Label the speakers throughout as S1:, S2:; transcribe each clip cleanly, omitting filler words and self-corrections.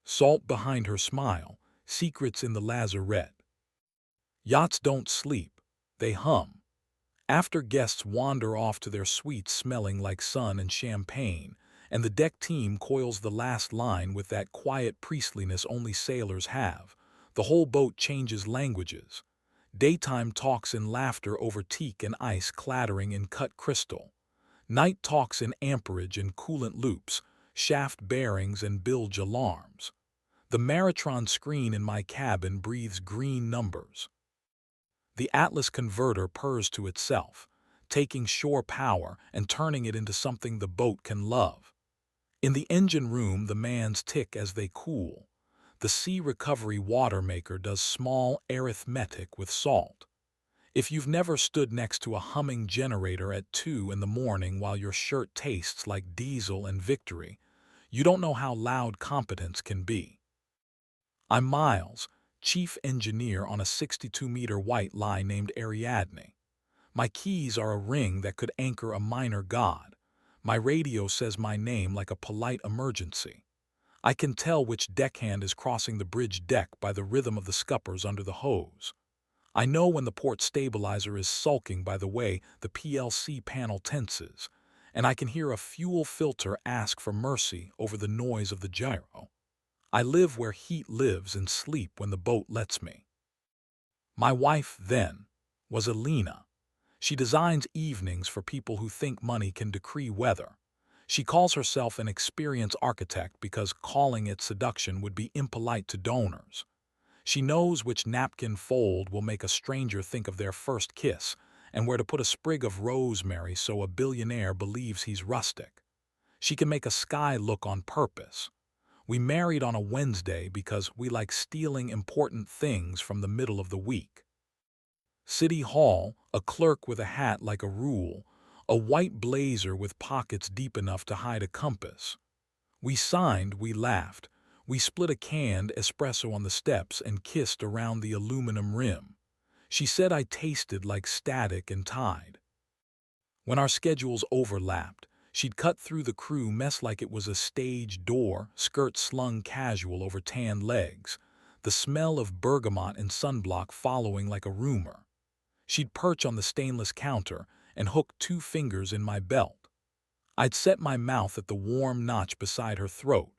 S1: Salt behind her smile, secrets in the Lazarette. Yachts don't sleep, they hum. After guests wander off to their suites smelling like sun and champagne, and the deck team coils the last line with that quiet priestliness only sailors have, the whole boat changes languages. Daytime talks in laughter over teak and ice clattering in cut crystal. Night talks in amperage and coolant loops, shaft bearings and bilge alarms. The Maritron screen in my cabin breathes green numbers. The Atlas converter purrs to itself, taking shore power and turning it into something the boat can love. In the engine room, the mans tick as they cool. The sea recovery water maker does small arithmetic with salt. If you've never stood next to a humming generator at 2 in the morning while your shirt tastes like diesel and victory, you don't know how loud competence can be. I'm Miles, chief engineer on a 62-meter white lie named Ariadne. My keys are a ring that could anchor a minor god. My radio says my name like a polite emergency. I can tell which deckhand is crossing the bridge deck by the rhythm of the scuppers under the hose. I know when the port stabilizer is sulking by the way the PLC panel tenses, and I can hear a fuel filter ask for mercy over the noise of the gyro. I live where heat lives and sleep when the boat lets me. My wife, then, was Alina. She designs evenings for people who think money can decree weather. She calls herself an experienced architect because calling it seduction would be impolite to donors. She knows which napkin fold will make a stranger think of their first kiss and where to put a sprig of rosemary so a billionaire believes he's rustic. She can make a sky look on purpose. We married on a Wednesday because we like stealing important things from the middle of the week. City Hall, a clerk with a hat like a rule, a white blazer with pockets deep enough to hide a compass. We signed, we laughed. We split a canned espresso on the steps and kissed around the aluminum rim. She said I tasted like static and tide. When our schedules overlapped, she'd cut through the crew mess like it was a stage door, skirt slung casual over tanned legs, the smell of bergamot and sunblock following like a rumor. She'd perch on the stainless counter and hook 2 fingers in my belt. I'd set my mouth at the warm notch beside her throat,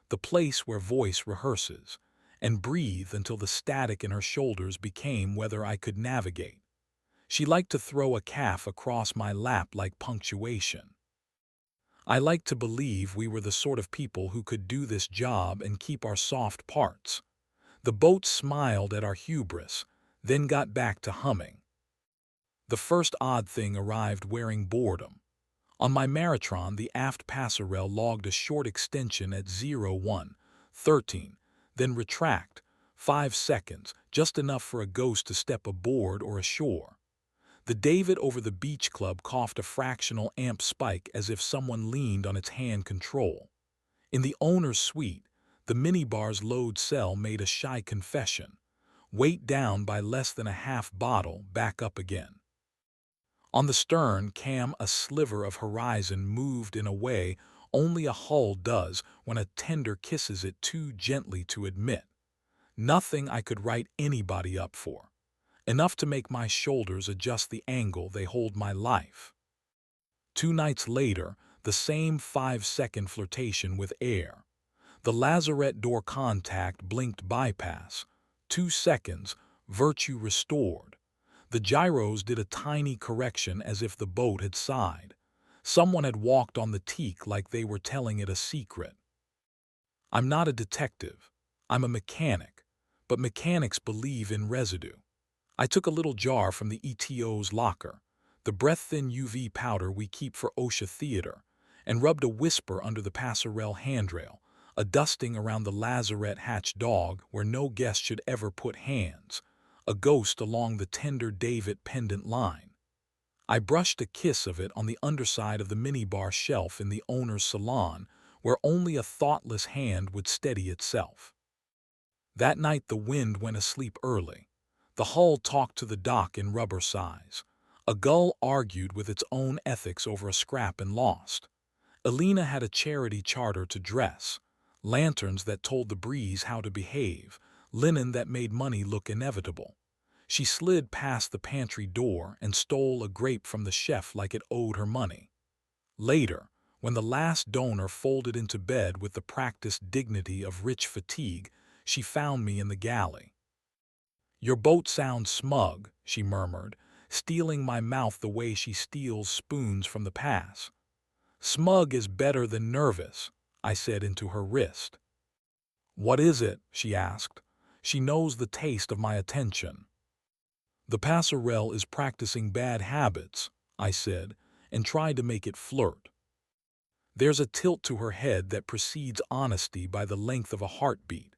S1: the place where voice rehearses, and breathe until the static in her shoulders became whether I could navigate. She liked to throw a calf across my lap like punctuation. I liked to believe we were the sort of people who could do this job and keep our soft parts. The boat smiled at our hubris, then got back to humming. The first odd thing arrived wearing boredom. On my Maritron, the aft passerelle logged a short extension at 01:13, then retract, 5 seconds, just enough for a ghost to step aboard or ashore. The David over the beach club coughed a fractional amp spike as if someone leaned on its hand control. In the owner's suite, the minibar's load cell made a shy confession. Weight down by less than a half bottle, back up again. On the stern cam, a sliver of horizon moved in a way only a hull does when a tender kisses it too gently to admit. Nothing I could write anybody up for. Enough to make my shoulders adjust the angle they hold my life. 2 nights later, the same 5-second flirtation with air. The Lazarette door contact blinked bypass. 2 seconds, virtue restored. The gyros did a tiny correction as if the boat had sighed. Someone had walked on the teak like they were telling it a secret. I'm not a detective. I'm a mechanic. But mechanics believe in residue. I took a little jar from the ETO's locker, the breath-thin UV powder we keep for OSHA theater, and rubbed a whisper under the passerelle handrail, a dusting around the Lazarette hatch dog where no guest should ever put hands, a ghost along the tender David pendant line. I brushed a kiss of it on the underside of the minibar shelf in the owner's salon where only a thoughtless hand would steady itself. That night the wind went asleep early. The hull talked to the dock in rubber size. A gull argued with its own ethics over a scrap and lost. Alina had a charity charter to dress. lanterns that told the breeze how to behave, linen that made money look inevitable. She slid past the pantry door and stole a grape from the chef like it owed her money. Later, when the last donor folded into bed with the practiced dignity of rich fatigue, she found me in the galley. "Your boat sounds smug," she murmured, stealing my mouth the way she steals spoons from the pass. "Smug is better than nervous," I said into her wrist. "What is it?" she asked. She knows the taste of my attention. "The passerelle is practicing bad habits," I said, and tried to make it flirt. There's a tilt to her head that precedes honesty by the length of a heartbeat.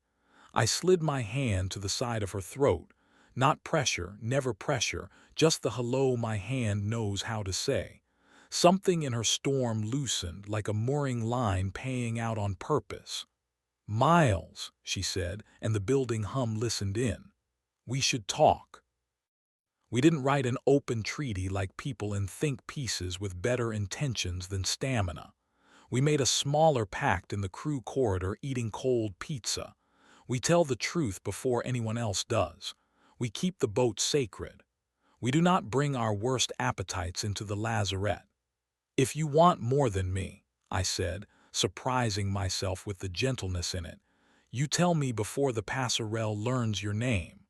S1: I slid my hand to the side of her throat. Not pressure, never pressure, just the hello my hand knows how to say. Something in her storm loosened, like a mooring line paying out on purpose. "Miles," she said, and the building hum listened in. "We should talk." We didn't write an open treaty like people in think pieces with better intentions than stamina. We made a smaller pact in the crew corridor eating cold pizza. We tell the truth before anyone else does. We keep the boat sacred. We do not bring our worst appetites into the Lazarette. "If you want more than me," I said, surprising myself with the gentleness in it, "you tell me before the passerelle learns your name."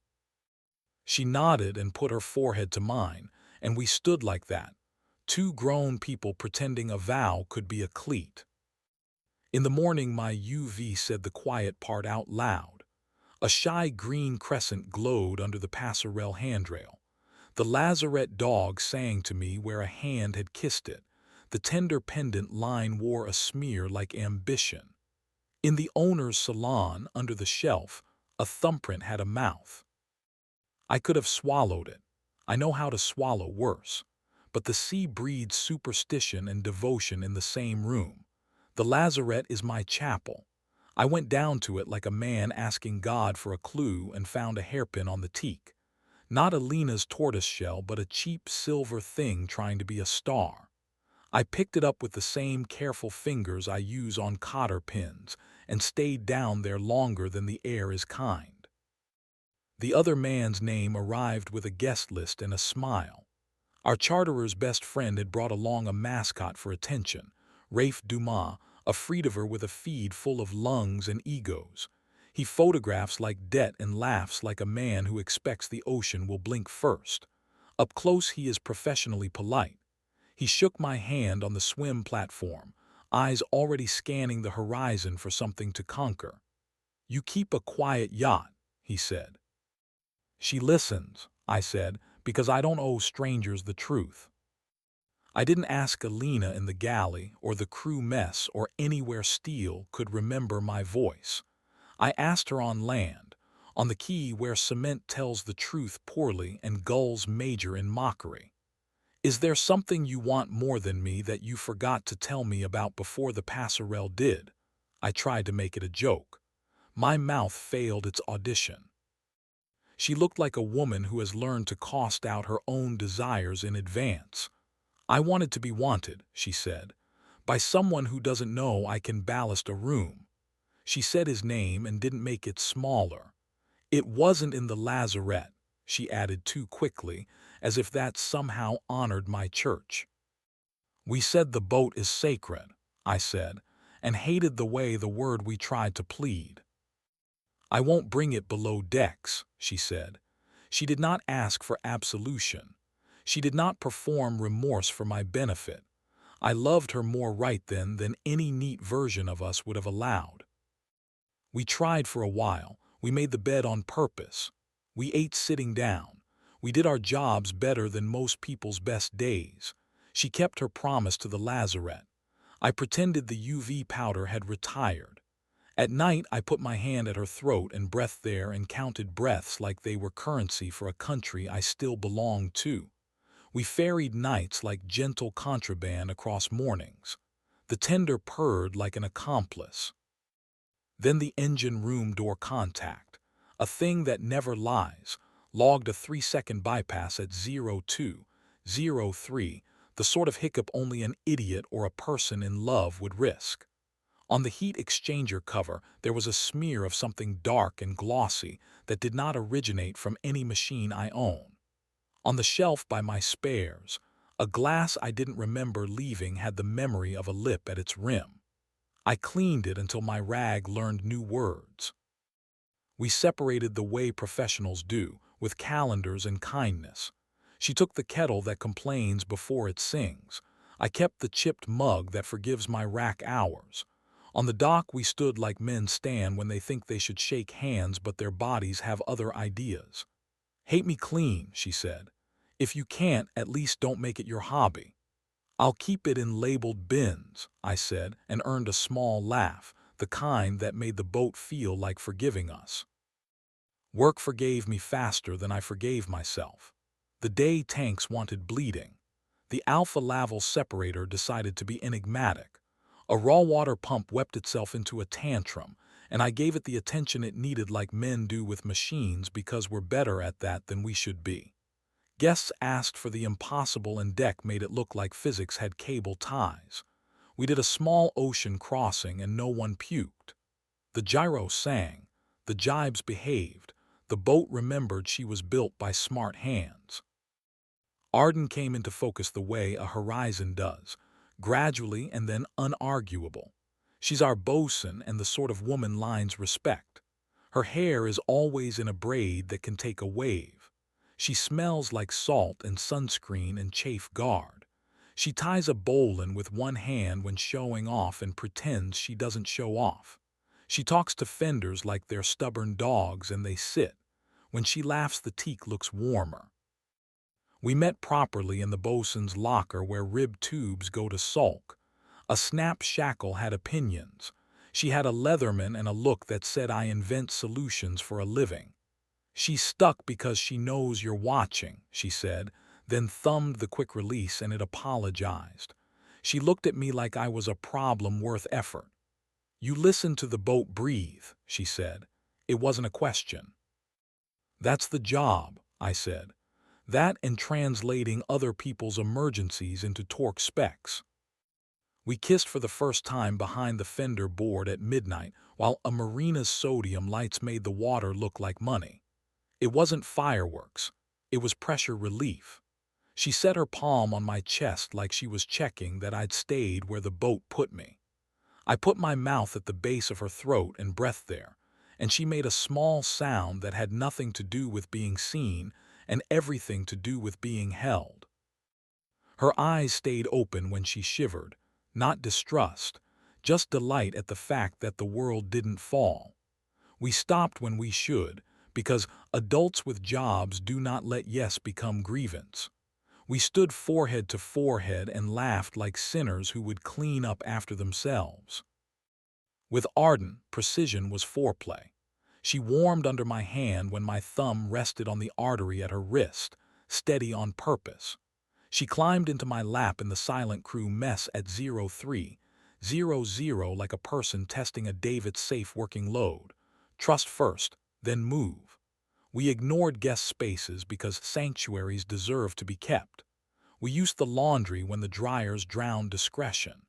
S1: She nodded and put her forehead to mine, and we stood like that, two grown people pretending a vow could be a cleat. In the morning my UV said the quiet part out loud. A shy green crescent glowed under the passerelle handrail. The Lazarette dog sang to me where a hand had kissed it. The tender pendant line wore a smear like ambition. In the owner's salon, under the shelf, a thumbprint had a mouth. I could have swallowed it. I know how to swallow worse. But the sea breeds superstition and devotion in the same room. The Lazarette is my chapel. I went down to it like a man asking God for a clue and found a hairpin on the teak. Not Alina's tortoiseshell, but a cheap silver thing trying to be a star. I picked it up with the same careful fingers I use on cotter pins and stayed down there longer than the air is kind. The other man's name arrived with a guest list and a smile. Our charterer's best friend had brought along a mascot for attention, Rafe Dumas, a Friedever with a feed full of lungs and egos. He photographs like debt and laughs like a man who expects the ocean will blink first. Up close he is professionally polite. He shook my hand on the swim platform, eyes already scanning the horizon for something to conquer. "You keep a quiet yacht," he said. "She listens," I said, "because I don't owe strangers the truth." I didn't ask Alina in the galley or the crew mess or anywhere Steele could remember my voice. I asked her on land, on the quay where cement tells the truth poorly and gulls major in mockery. "Is there something you want more than me that you forgot to tell me about before the passerelle did?" I tried to make it a joke. My mouth failed its audition. She looked like a woman who has learned to cost out her own desires in advance. "I wanted to be wanted," she said, "by someone who doesn't know I can ballast a room." She said his name and didn't make it smaller. "It wasn't in the Lazarette," she added too quickly, as if that somehow honored my church. "We said the boat is sacred," I said, and hated the way the word we tried to plead. "I won't bring it below decks," she said. She did not ask for absolution. She did not perform remorse for my benefit. I loved her more right then than any neat version of us would have allowed. We tried for a while. We made the bed on purpose. We ate sitting down. We did our jobs better than most people's best days. She kept her promise to the Lazarette. I pretended the UV powder had retired. At night, I put my hand at her throat and breathed there and counted breaths like they were currency for a country I still belonged to. We ferried nights like gentle contraband across mornings. The tender purred like an accomplice. Then the engine room door contact, a thing that never lies, logged a 3-second bypass at 0203, the sort of hiccup only an idiot or a person in love would risk. On the heat exchanger cover, there was a smear of something dark and glossy that did not originate from any machine I own. On the shelf by my spares, a glass I didn't remember leaving had the memory of a lip at its rim. I cleaned it until my rag learned new words. We separated the way professionals do, with calendars and kindness. She took the kettle that complains before it sings. I kept the chipped mug that forgives my rack hours. On the dock we stood like men stand when they think they should shake hands but their bodies have other ideas. "Hate me clean," she said. "If you can't, at least don't make it your hobby." "I'll keep it in labeled bins," I said, and earned a small laugh, the kind that made the boat feel like forgiving us. Work forgave me faster than I forgave myself. The day tanks wanted bleeding. The alpha laval separator decided to be enigmatic. A raw water pump wept itself into a tantrum, and I gave it the attention it needed like men do with machines because we're better at that than we should be. Guests asked for the impossible and deck made it look like physics had cable ties. We did a small ocean crossing and no one puked. The gyro sang. The jibes behaved. The boat remembered she was built by smart hands. Arden came into focus the way a horizon does, gradually and then unarguable. She's our bosun and the sort of woman lines respect. Her hair is always in a braid that can take a wave. She smells like salt and sunscreen and chafe guard. She ties a bowline with one hand when showing off and pretends she doesn't show off. She talks to fenders like they're stubborn dogs and they sit. When she laughs, the teak looks warmer. We met properly in the bosun's locker where rib tubes go to sulk. A snap shackle had opinions. She had a Leatherman and a look that said I invent solutions for a living. "She's stuck because she knows you're watching," she said, then thumbed the quick release and it apologized. She looked at me like I was a problem worth effort. "You listen to the boat breathe," she said. It wasn't a question. "That's the job," I said. "That and translating other people's emergencies into torque specs." We kissed for the first time behind the fender board at midnight while a marina's sodium lights made the water look like money. It wasn't fireworks. It was pressure relief. She set her palm on my chest like she was checking that I'd stayed where the boat put me. I put my mouth at the base of her throat and breathed there, and she made a small sound that had nothing to do with being seen and everything to do with being held. Her eyes stayed open when she shivered, not distrust, just delight at the fact that the world didn't fall. We stopped when we should, because adults with jobs do not let yes become grievance. We stood forehead to forehead and laughed like sinners who would clean up after themselves. With Arden, precision was foreplay. She warmed under my hand when my thumb rested on the artery at her wrist, steady on purpose. She climbed into my lap in the silent crew mess at 0300 like a person testing a David's safe working load. Trust first, then move. We ignored guest spaces because sanctuaries deserve to be kept. We used the laundry when the dryers drowned discretion.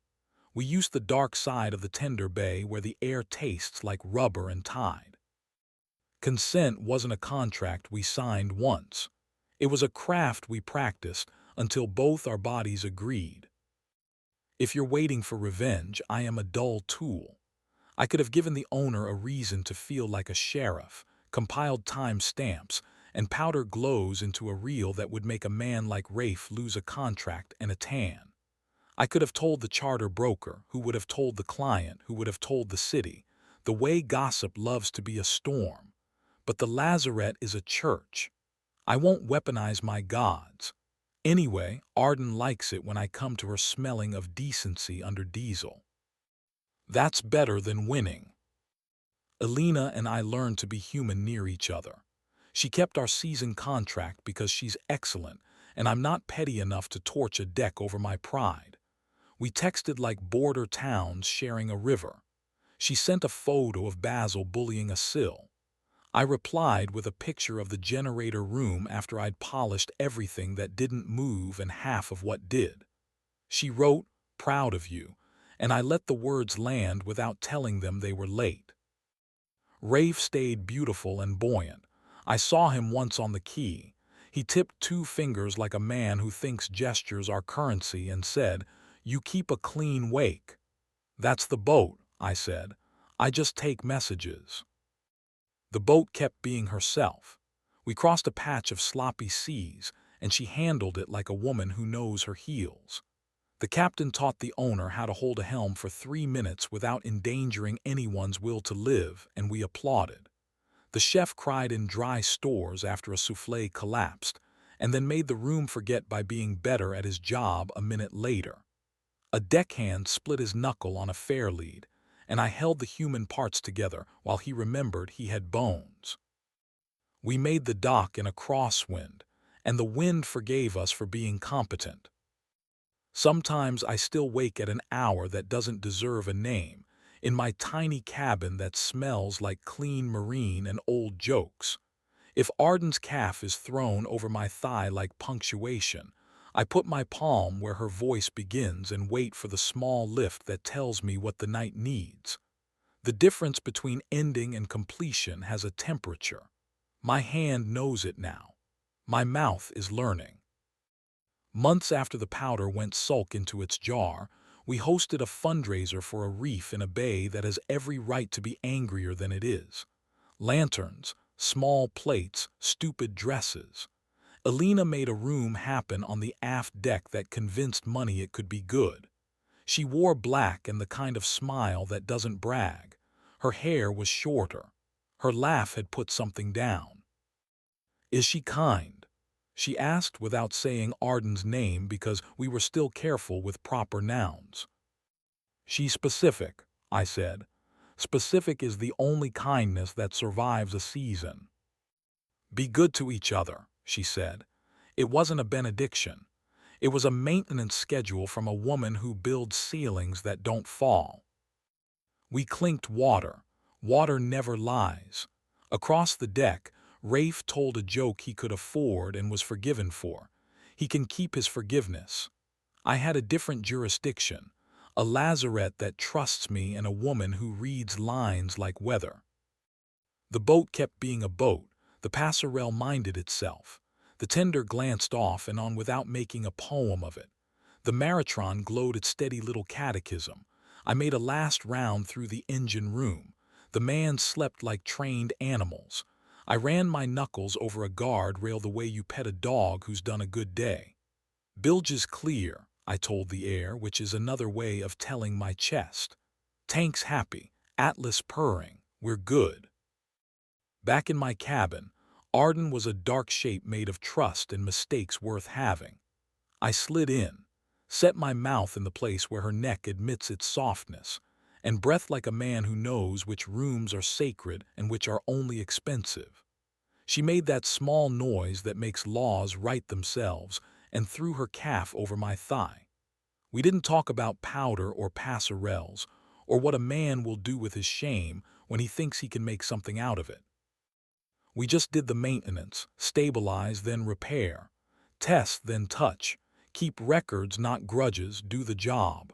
S1: We used the dark side of the tender bay where the air tastes like rubber and tide. Consent wasn't a contract we signed once. It was a craft we practiced until both our bodies agreed. If you're waiting for revenge, I am a dull tool. I could have given the owner a reason to feel like a sheriff, compiled time stamps, and powdered glows into a reel that would make a man like Rafe lose a contract and a tan. I could have told the charter broker, who would have told the client, who would have told the city, the way gossip loves to be a storm. But the Lazarette is a church. I won't weaponize my gods. Anyway, Arden likes it when I come to her smelling of decency under diesel. That's better than winning. Elena and I learned to be human near each other. She kept our season contract because she's excellent, and I'm not petty enough to torch a deck over my pride. We texted like border towns sharing a river. She sent a photo of Basil bullying a sill. I replied with a picture of the generator room after I'd polished everything that didn't move and half of what did. She wrote, "Proud of you," and I let the words land without telling them they were late. Rafe stayed beautiful and buoyant. I saw him once on the quay. He tipped 2 fingers like a man who thinks gestures are currency and said, "You keep a clean wake." "That's the boat," I said. "I just take messages." The boat kept being herself. We crossed a patch of sloppy seas, and she handled it like a woman who knows her heels. The captain taught the owner how to hold a helm for 3 minutes without endangering anyone's will to live, and we applauded. The chef cried in dry stores after a soufflé collapsed, and then made the room forget by being better at his job a minute later. A deckhand split his knuckle on a fair lead, and I held the human parts together while he remembered he had bones. We made the dock in a crosswind, and the wind forgave us for being competent. Sometimes I still wake at an hour that doesn't deserve a name, in my tiny cabin that smells like clean marine and old jokes. If Arden's calf is thrown over my thigh like punctuation, I put my palm where her voice begins and wait for the small lift that tells me what the night needs. The difference between ending and completion has a temperature. My hand knows it now. My mouth is learning. Months after the powder went sulk into its jar, we hosted a fundraiser for a reef in a bay that has every right to be angrier than it is. Lanterns, small plates, stupid dresses. Alina made a room happen on the aft deck that convinced money it could be good. She wore black and the kind of smile that doesn't brag. Her hair was shorter. Her laugh had put something down. "Is she kind?" she asked without saying Arden's name because we were still careful with proper nouns. "She's specific," I said. "Specific is the only kindness that survives a season." "Be good to each other," she said. It wasn't a benediction. It was a maintenance schedule from a woman who builds ceilings that don't fall. We clinked water. Water never lies. Across the deck, Rafe told a joke he could afford and was forgiven for. He can keep his forgiveness. I had a different jurisdiction, a Lazarette that trusts me and a woman who reads lines like weather. The boat kept being a boat. The passerelle minded itself. The tender glanced off and on without making a poem of it. The Maritron glowed its steady little catechism. I made a last round through the engine room. The man slept like trained animals. I ran my knuckles over a guard rail the way you pet a dog who's done a good day. "Bilge's clear," I told the air, which is another way of telling my chest. "Tank's happy, Atlas purring, we're good." Back in my cabin, Arden was a dark shape made of trust and mistakes worth having. I slid in, set my mouth in the place where her neck admits its softness, and breathed like a man who knows which rooms are sacred and which are only expensive. She made that small noise that makes laws right themselves and threw her calf over my thigh. We didn't talk about powder or passerelles, or what a man will do with his shame when he thinks he can make something out of it. We just did the maintenance, stabilize, then repair, test, then touch, keep records, not grudges, do the job.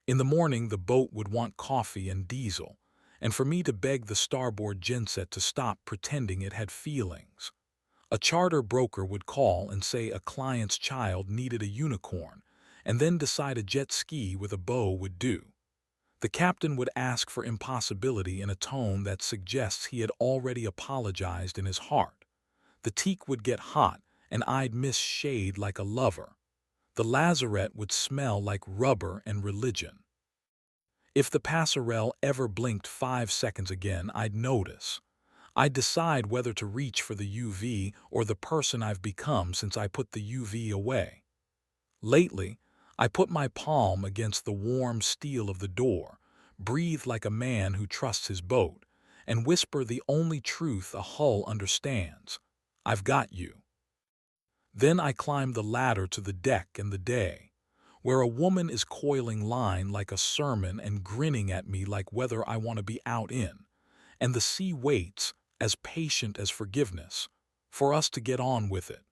S1: In the morning, the boat would want coffee and diesel, and for me to beg the starboard genset to stop pretending it had feelings. A charter broker would call and say a client's child needed a unicorn, and then decide a jet ski with a bow would do. The captain would ask for impossibility in a tone that suggests he had already apologized in his heart. The teak would get hot, and I'd miss shade like a lover. The Lazarette would smell like rubber and religion. If the passerelle ever blinked 5 seconds again, I'd notice. I'd decide whether to reach for the UV or the person I've become since I put the UV away. Lately, I put my palm against the warm steel of the door, breathe like a man who trusts his boat, and whisper the only truth a hull understands. "I've got you." Then I climb the ladder to the deck and the day, where a woman is coiling line like a sermon and grinning at me like whether I want to be out in, and the sea waits, as patient as forgiveness, for us to get on with it.